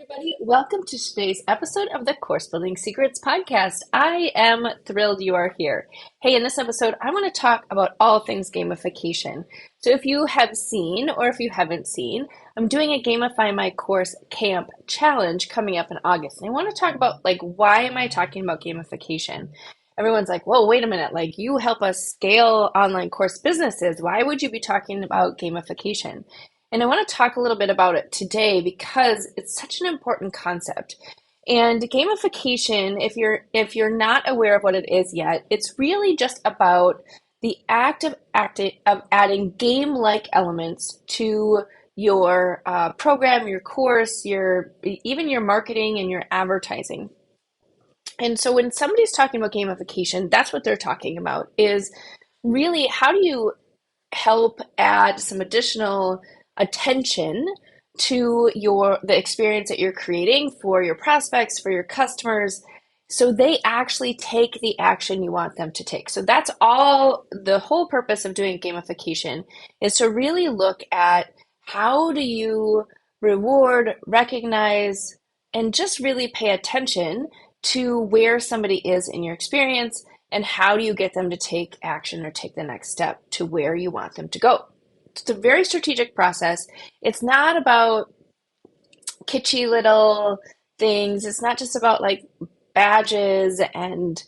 Everybody. Welcome to today's episode of the Course Building Secrets podcast. I am thrilled you are here. Hey, in this episode, I want to talk about all things gamification. So if you have seen or if you haven't seen, I'm doing a Gamify My Course Camp challenge coming up in August. And I want to talk about why am I talking about gamification? Everyone's like, whoa, wait a minute, you help us scale online course businesses. Why would you be talking about gamification? And I want to talk a little bit about it today because it's such an important concept. And gamification, if you're not aware of what it is yet, it's really just about the act of adding game-like elements to your program, your course, even your marketing and your advertising. And so when somebody's talking about gamification, that's what they're talking about is really how do you help add some additional attention to the experience that you're creating for your prospects, for your customers, so they actually take the action you want them to take. So that's all the whole purpose of doing gamification is to really look at how do you reward, recognize, and just really pay attention to where somebody is in your experience and how do you get them to take action or take the next step to where you want them to go. It's a very strategic process. It's not about kitschy little things. It's not just about badges and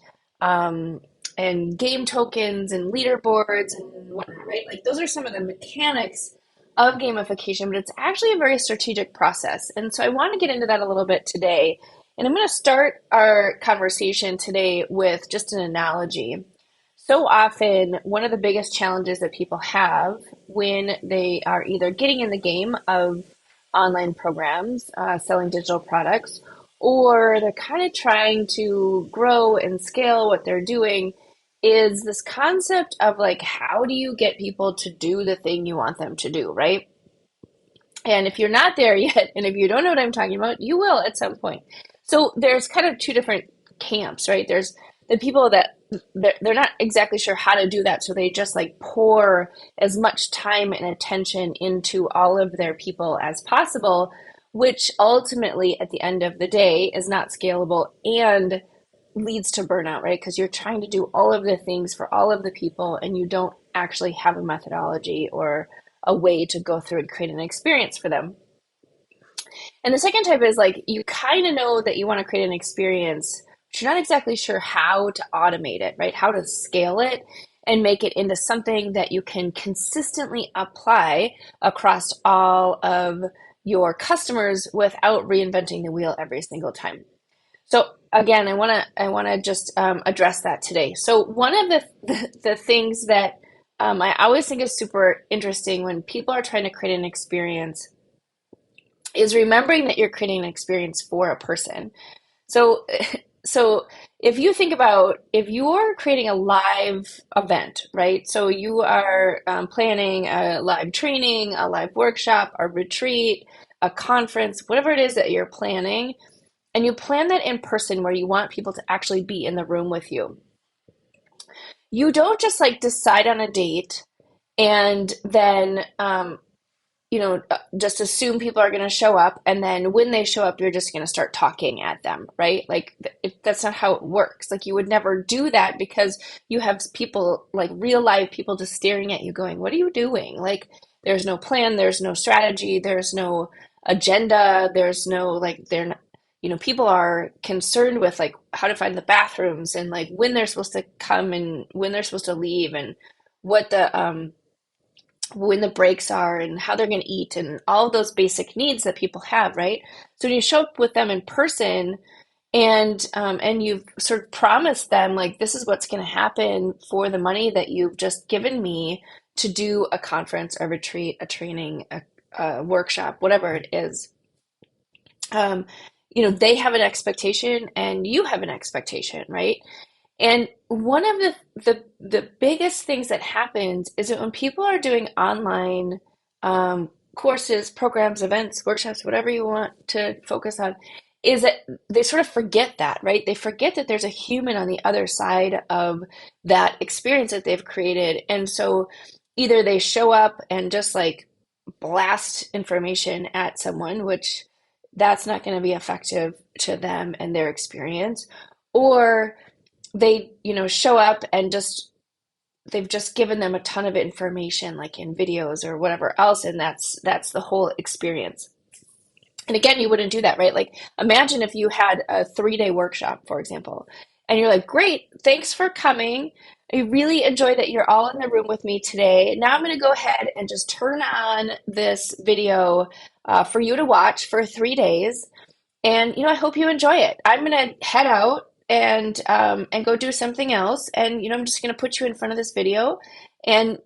game tokens and leaderboards and whatnot, right? Those are some of the mechanics of gamification, but it's actually a very strategic process. And so I want to get into that a little bit today. And I'm going to start our conversation today with just an analogy. So often, one of the biggest challenges that people have when they are either getting in the game of online programs, selling digital products, or they're kind of trying to grow and scale what they're doing is this concept of how do you get people to do the thing you want them to do, right? And if you're not there yet, and if you don't know what I'm talking about, you will at some point. So there's kind of two different camps, right? There's the people that they're not exactly sure how to do that, so they just pour as much time and attention into all of their people as possible, which ultimately at the end of the day is not scalable and leads to burnout, right? Because you're trying to do all of the things for all of the people and you don't actually have a methodology or a way to go through and create an experience for them. And the second type is you kind of know that you want to create an experience, but you're not exactly sure how to automate it, right? How to scale it and make it into something that you can consistently apply across all of your customers without reinventing the wheel every single time. So again, I want to just address that today. So one of the things that I always think is super interesting when people are trying to create an experience is remembering that you're creating an experience for a person. So, so if you think about if you're creating a live event, right? So you are planning a live training, a live workshop, a retreat, a conference, whatever it is that you're planning, and you plan that in person where you want people to actually be in the room with you. You don't just decide on a date and then just assume people are going to show up. And then when they show up, you're just going to start talking at them, right? That's not how it works. You would never do that because you have people, real live people just staring at you going, what are you doing? There's no plan, there's no strategy, there's no agenda, there's no, they're not, people are concerned with how to find the bathrooms and when they're supposed to come and when they're supposed to leave and what the, when the breaks are and how they're going to eat and all of those basic needs that people have, right? So when you show up with them in person and you've sort of promised them this is what's going to happen for the money that you've just given me to do a conference, a retreat, a training, a workshop, whatever it is. They have an expectation and you have an expectation, right? And one of the biggest things that happens is that when people are doing online courses, programs, events, workshops, whatever you want to focus on, is that they sort of forget that, right? They forget that there's a human on the other side of that experience that they've created. And so either they show up and just blast information at someone, which that's not going to be effective to them and their experience. Or they, show up and they've just given them a ton of information, like in videos or whatever else, and that's the whole experience. And again, you wouldn't do that, right? Like, imagine if you had a 3-day workshop, for example, and you're like, great, thanks for coming. I really enjoy that you're all in the room with me today. Now I'm going to go ahead and just turn on this video for you to watch for 3 days. And, I hope you enjoy it. I'm going to head out and go do something else. And, I'm just going to put you in front of this video and,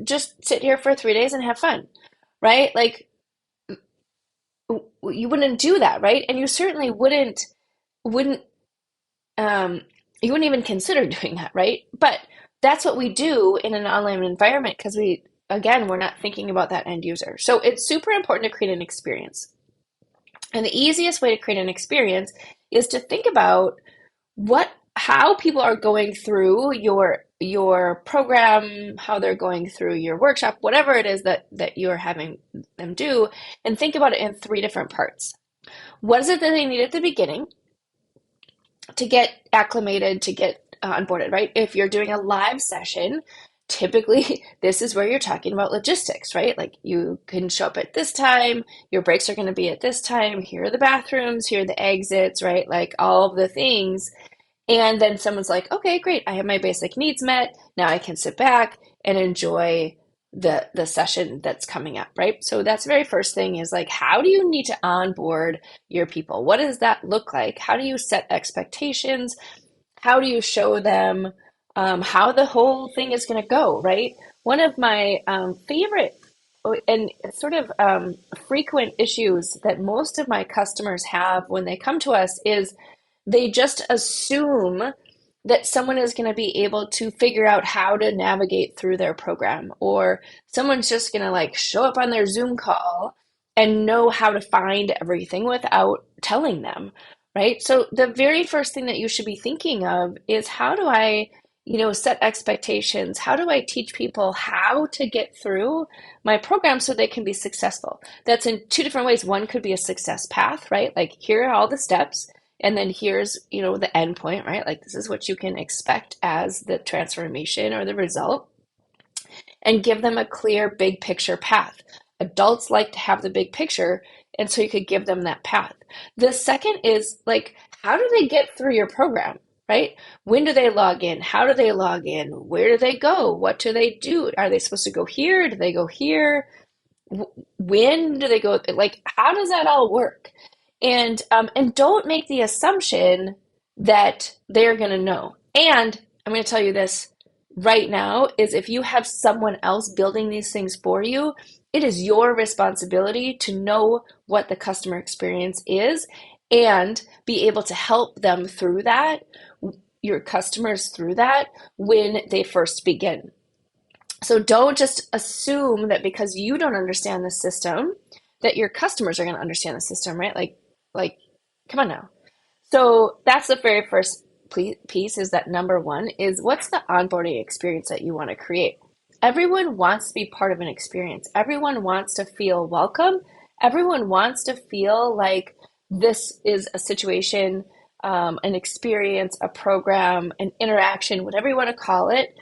just sit here for 3 days and have fun, right? Like, you wouldn't do that, right? And you certainly wouldn't you wouldn't even consider doing that, right? But that's what we do in an online environment because we're not thinking about that end user. So it's super important to create an experience. And the easiest way to create an experience is to think about how people are going through your program, how they're going through your workshop, whatever it is that you're having them do, and think about it in 3 different parts. What is it that they need at the beginning to get acclimated, to get onboarded, right? If you're doing a live session, typically this is where you're talking about logistics, right? Like, you can show up at this time, your breaks are going to be at this time, here are the bathrooms, here are the exits, right? Like, all of the things. And then someone's like, okay, great, I have my basic needs met. Now I can sit back and enjoy the session that's coming up, right? So that's the very first thing is like, how do you need to onboard your people? What does that look like? How do you set expectations? How do you show them how the whole thing is going to go, right? One of my favorite and sort of frequent issues that most of my customers have when they come to us is they just assume that someone is going to be able to figure out how to navigate through their program, or someone's just going to like show up on their Zoom call and know how to find everything without telling them, right? So the very first thing that you should be thinking of is, how do I, set expectations? How do I teach people how to get through my program so they can be successful? That's in 2 different ways. One could be a success path, right? Like, here are all the steps. And then here's, the end point, right? Like, this is what you can expect as the transformation or the result, and give them a clear big picture path. Adults like to have the big picture, and so you could give them that path. The second is like, how do they get through your program, right? When do they log in? How do they log in? Where do they go? What do they do? Are they supposed to go here? Do they go here? When do they go? Like, how does that all work? And don't make the assumption that they're going to know. And I'm going to tell you this right now, is if you have someone else building these things for you, it is your responsibility to know what the customer experience is and be able to help them through that, your customers through that, when they first begin. So don't just assume that because you don't understand the system, that your customers are going to understand the system, right? Like, come on now. So that's the very first piece, is that number one is, what's the onboarding experience that you want to create? Everyone wants to be part of an experience. Everyone wants to feel welcome. Everyone wants to feel like this is a situation, an experience, a program, an interaction, whatever you want to call it,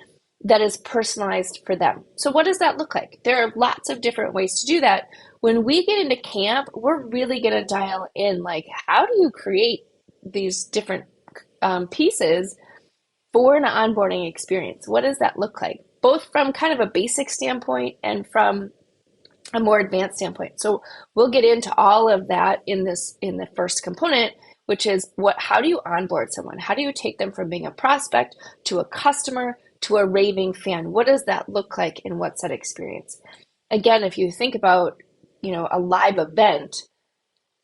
that is personalized for them. So what does that look like? There are lots of different ways to do that. When we get into camp, we're really going to dial in, like, how do you create these different pieces for an onboarding experience? What does that look like? Both from kind of a basic standpoint and from a more advanced standpoint. So we'll get into all of that in the first component, which is how do you onboard someone? How do you take them from being a prospect to a customer to a raving fan? What does that look like, and what's that experience? Again, if you think about, a live event,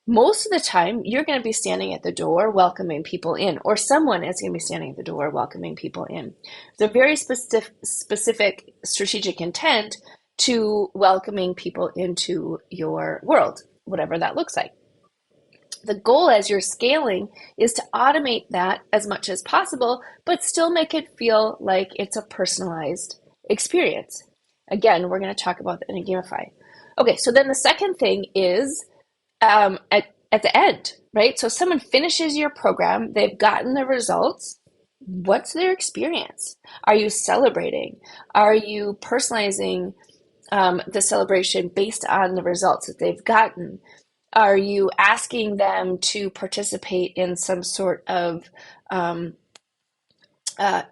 most of the time you're going to be standing at the door welcoming people in, or someone is going to be standing at the door welcoming people in. There's a very specific strategic intent to welcoming people into your world, whatever that looks like. The goal as you're scaling is to automate that as much as possible, but still make it feel like it's a personalized experience. Again, we're going to talk about that in Gamify. Okay, so then the second thing is At the end, right? So someone finishes your program, they've gotten the results. What's their experience? Are you celebrating? Are you personalizing the celebration based on the results that they've gotten? Are you asking them to participate in some sort of um,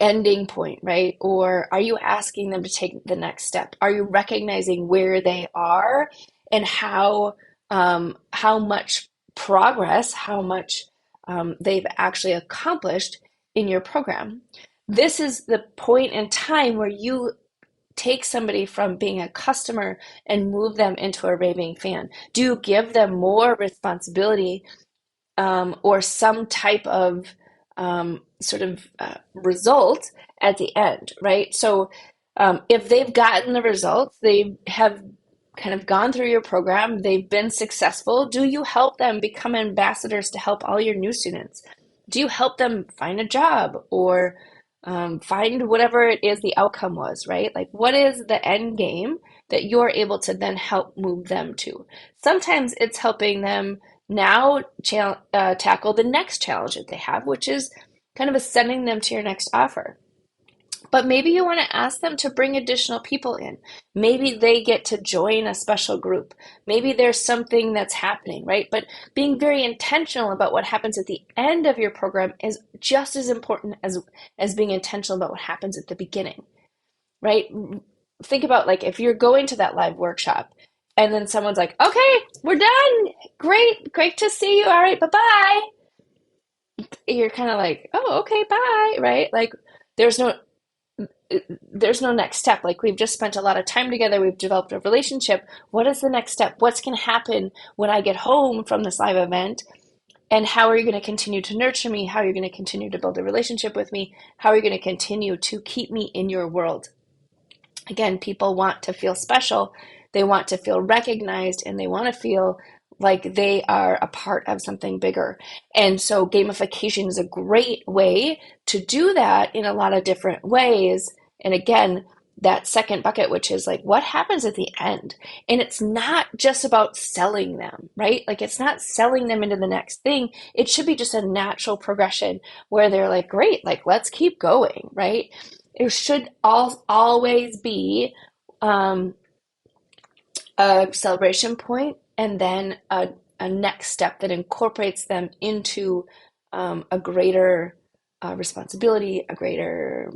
ending point, right? Or are you asking them to take the next step? Are you recognizing where they are and how much progress, how much they've actually accomplished in your program? This is the point in time where you take somebody from being a customer and move them into a raving fan. Do you give them more responsibility or some type of sort of result at the end, right? So if they've gotten the results, they have kind of gone through your program, they've been successful, do you help them become ambassadors to help all your new students? Do you help them find a job or find whatever it is the outcome was, right? Like, what is the end game that you're able to then help move them to? Sometimes it's helping them now tackle the next challenge that they have, which is kind of ascending them to your next offer. But maybe you want to ask them to bring additional people in. Maybe they get to join a special group. Maybe there's something that's happening, right? But being very intentional about what happens at the end of your program is just as important as being intentional about what happens at the beginning, right? Think about like if you're going to that live workshop and then someone's like, okay, we're done. Great to see you. All right, bye-bye. You're kind of like, oh, okay, bye, right? Like there's no there's no next step. Like we've just spent a lot of time together. We've developed a relationship. What is the next step? What's going to happen when I get home from this live event? And how are you going to continue to nurture me? How are you going to continue to build a relationship with me? How are you going to continue to keep me in your world? Again, people want to feel special. They want to feel recognized and they want to feel like they are a part of something bigger. And so gamification is a great way to do that in a lot of different ways. And again, that second bucket, which is like, what happens at the end? And it's not just about selling them, right? Like, it's not selling them into the next thing. It should be just a natural progression where they're like, great, like, let's keep going, right? It should always be um, a celebration point and then a next step that incorporates them into a greater responsibility, a greater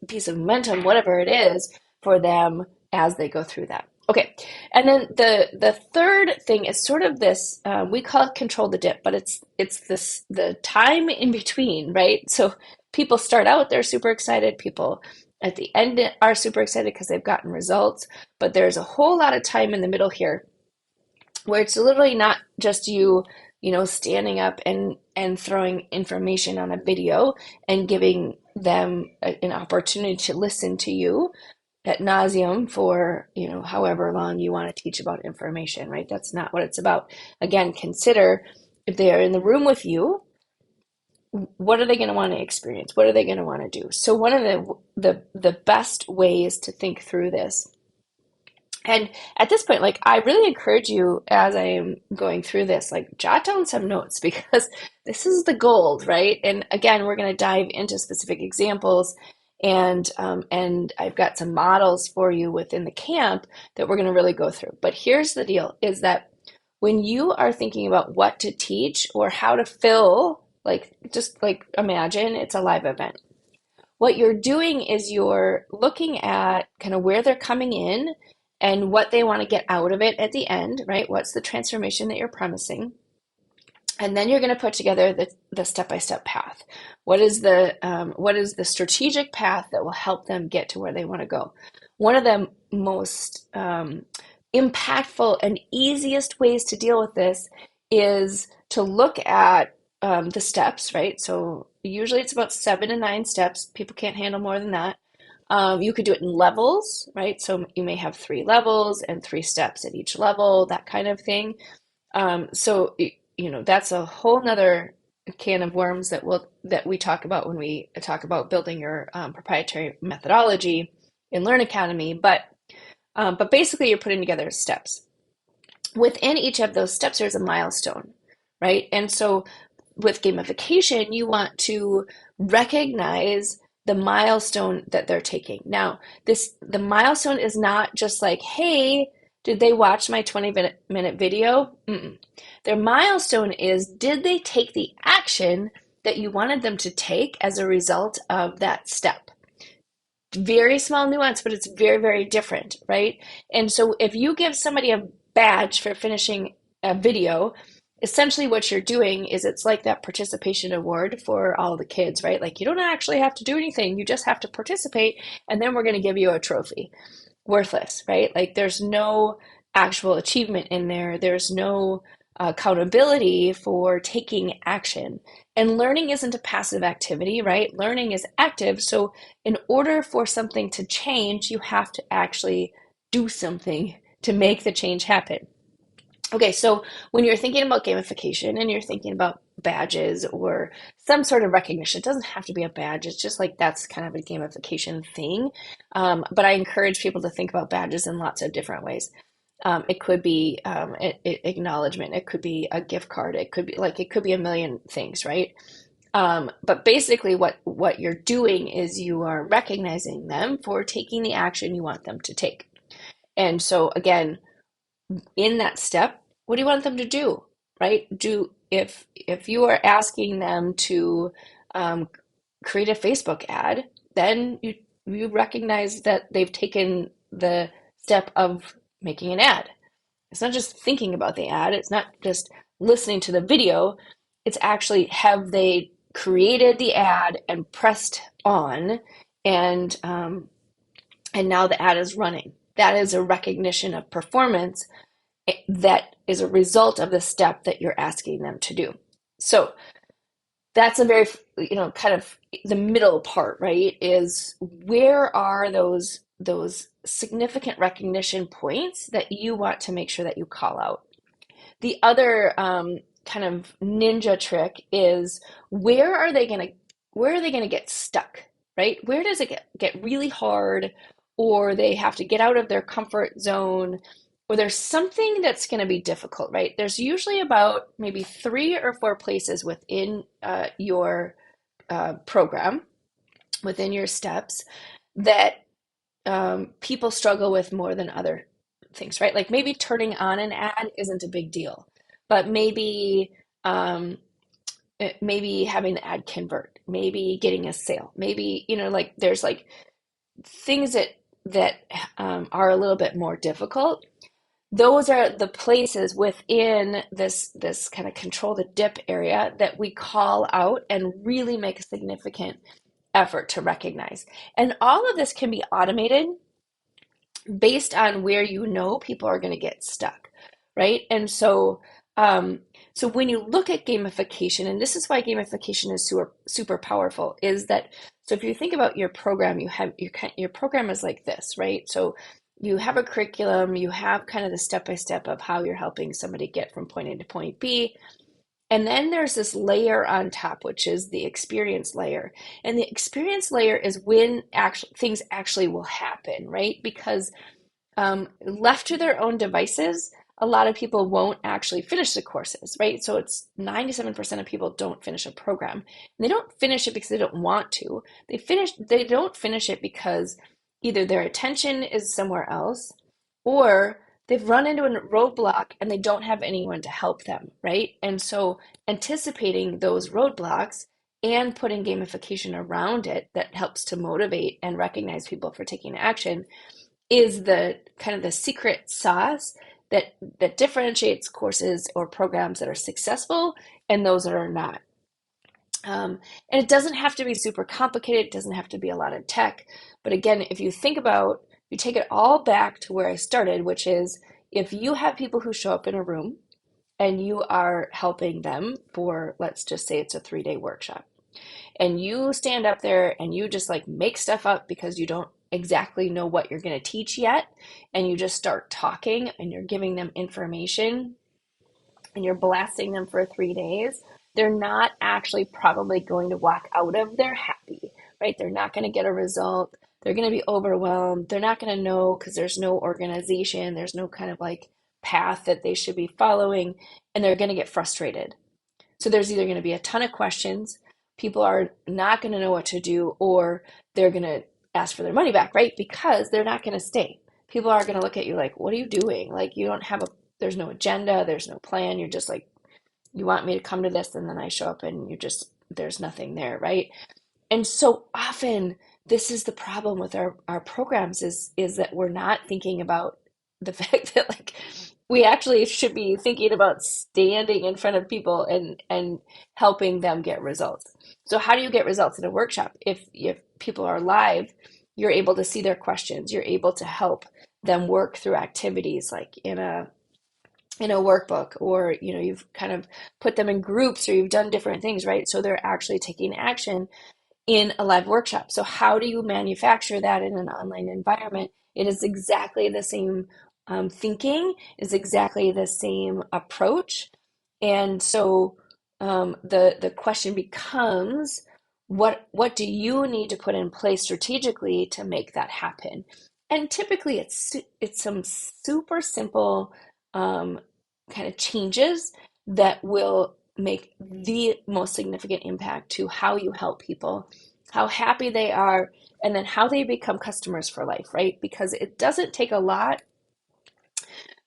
piece of momentum, whatever it is for them as they go through that. Okay, and then the third thing is sort of this we call it control the dip, but it's this the time in between, right? So people start out, they're super excited. People at the end are super excited because they've gotten results, but there's a whole lot of time in the middle here where it's literally not just you standing up and throwing information on a video and giving them an opportunity to listen to you at nauseum for however long you want to teach about information, right? That's not what it's about. Again, consider if they are in the room with you, what are they going to want to experience? What are they going to want to do? So one of the best ways to think through this, and at this point, like, I really encourage you as I am going through this, like, jot down some notes because this is the gold, right? And again, we're going to dive into specific examples, and I've got some models for you within the camp that we're going to really go through. But here's the deal: is that when you are thinking about what to teach or how to fill, like, just like imagine it's a live event. What you're doing is you're looking at kind of where they're coming in and what they want to get out of it at the end, right? What's the transformation that you're promising? And then you're going to put together the step-by-step path. What is the strategic path that will help them get to where they want to go? One of the most impactful and easiest ways to deal with this is to look at the steps, right? So usually it's about 7 to 9 steps. People can't handle more than that. You could do it in levels, right? So you may have 3 levels and 3 steps at each level, that kind of thing. So that's a whole nother can of worms that we talk about when we talk about building your proprietary methodology in Learn Academy. But basically, you're putting together steps. within each of those steps, there's a milestone, right? And so with gamification, you want to recognize the milestone that they're taking. Now, the milestone is not just like, hey, did they watch my 20-minute video? Mm-mm. Their milestone is, did they take the action that you wanted them to take as a result of that step? Very small nuance, but it's very, very different, right? And so if you give somebody a badge for finishing a video, essentially what you're doing is it's like that participation award for all the kids, right? Like you don't actually have to do anything, you just have to participate, and then we're going to give you a trophy. Worthless, right? Like there's no actual achievement in there. There's no accountability for taking action. And learning isn't a passive activity, right? Learning is active. So in order for something to change, you have to actually do something to make the change happen. Okay, so when you're thinking about gamification and you're thinking about badges or some sort of recognition, it doesn't have to be a badge. It's just like that's kind of a gamification thing. But I encourage people to think about badges in lots of different ways. It could be acknowledgement. It could be a gift card. It could be a million things, right? But basically, what you're doing is you are recognizing them for taking the action you want them to take. And so again, in that step, what do you want them to do? Right? If you are asking them to um, create a Facebook ad, then you recognize that they've taken the step of making an ad. It's not just thinking about the ad. It's not just listening to the video. It's actually, have they created the ad and pressed on, and now the ad is running. That is a recognition of performance that is a result of the step that you're asking them to do. So that's a very, kind of the middle part, right? Is where are those significant recognition points that you want to make sure that you call out. The other kind of ninja trick is where are they gonna get stuck, right? Where does it get really hard, or they have to get out of their comfort zone, or there's something that's going to be difficult, right? There's usually about maybe 3 or 4 places within your program, within your steps, that people struggle with more than other things, right? Like maybe turning on an ad isn't a big deal, but um, maybe having the ad convert, maybe getting a sale, maybe, like there's like things that are a little bit more difficult. Those are the places within this kind of control the dip area that we call out and really make a significant effort to recognize. And all of this can be automated based on where people are going to get stuck, right? And so when you look at gamification, and this is why gamification is super super powerful, is that so if you think about your program, you have your program is like this, right? So you have a curriculum, you have kind of the step by step of how you're helping somebody get from point A to point B. And then there's this layer on top, which is the experience layer. And the experience layer is when things actually will happen, right? Because left to their own devices, a lot of people won't actually finish the courses, right? So it's 97% of people don't finish a program. And they don't finish it because they don't want to. They don't finish it because either their attention is somewhere else, or they've run into a roadblock and they don't have anyone to help them, right? And so anticipating those roadblocks and putting gamification around it that helps to motivate and recognize people for taking action is the kind of the secret sauce that differentiates courses or programs that are successful and those that are not. And it doesn't have to be super complicated. It doesn't have to be a lot of tech. But again, if you think about, you take it all back to where I started, which is if you have people who show up in a room and you are helping them for, let's just say it's a 3-day workshop, and you stand up there and you just like make stuff up because you don't exactly know what you're going to teach yet, and you just start talking and you're giving them information and you're blasting them for 3 days, they're not actually probably going to walk out of there happy, right? They're not going to get a result. They're going to be overwhelmed. They're not going to know because there's no organization. There's no kind of like path that they should be following, and they're going to get frustrated. So there's either going to be a ton of questions, people are not going to know what to do, or they're going to ask for their money back, right? Because they're not going to stay. People are going to look at you like, what are you doing? Like, you don't have there's no agenda, there's no plan. You're just like, you want me to come to this, and then I show up and there's nothing there, right? And so often this is the problem with our programs is that we're not thinking about the fact that like we actually should be thinking about standing in front of people and helping them get results. So how do you get results in a workshop? If people are live, you're able to see their questions, you're able to help them work through activities like in a workbook, or you've kind of put them in groups, or you've done different things, right? So they're actually taking action in a live workshop. So how do you manufacture that in an online environment? It is exactly the same thinking, is exactly the same approach. And so the question becomes, what do you need to put in place strategically to make that happen? And typically it's some super simple kind of changes that will make the most significant impact to how you help people, how happy they are, and then how they become customers for life, right? Because it doesn't take a lot,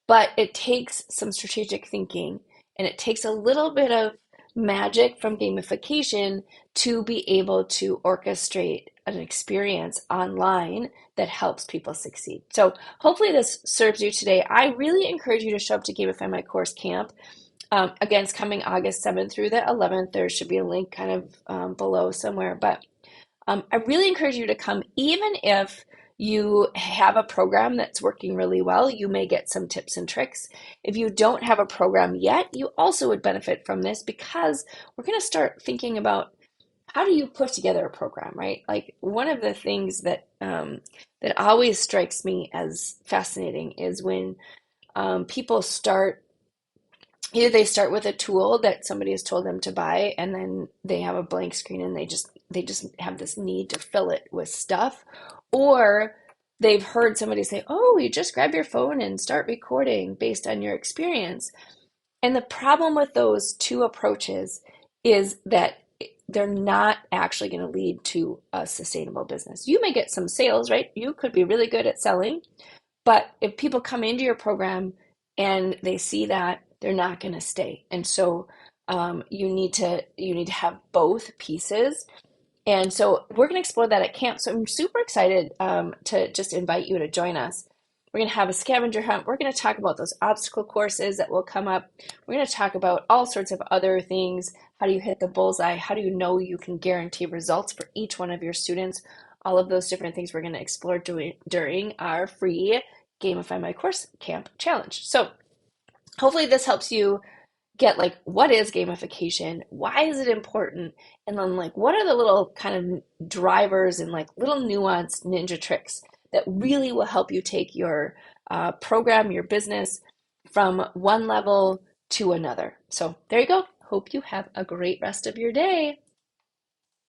but it takes some strategic thinking, and it takes a little bit of magic from gamification to be able to orchestrate an experience online that helps people succeed. So hopefully this serves you today. I really encourage you to show up to Gamify My Course Camp. Again, it's coming August 7th through the 11th. There should be a link kind of below somewhere, but I really encourage you to come. Even if you have a program that's working really well, you may get some tips and tricks. If you don't have a program yet, you also would benefit from this, because we're going to start thinking about how do you put together a program, right? Like, one of the things that that always strikes me as fascinating is when people start. Either they start with a tool that somebody has told them to buy, and then they have a blank screen and they just have this need to fill it with stuff, or they've heard somebody say, "Oh, you just grab your phone and start recording based on your experience." And the problem with those two approaches is that they're not actually going to lead to a sustainable business. You may get some sales, right? You could be really good at selling, but if people come into your program and they see that, they're not going to stay. And so you need to have both pieces. And so we're going to explore that at camp. So I'm super excited to just invite you to join us. We're going to have a scavenger hunt. We're going to talk about those obstacle courses that will come up. We're going to talk about all sorts of other things. How do you hit the bullseye? How do you know you can guarantee results for each one of your students? All of those different things we're going to explore during our free Gamify My Course Camp challenge. So hopefully this helps you get like, what is gamification? Why is it important? And then like, what are the little kind of drivers and like little nuanced ninja tricks that really will help you take your program, your business from one level to another. So there you go. Hope you have a great rest of your day.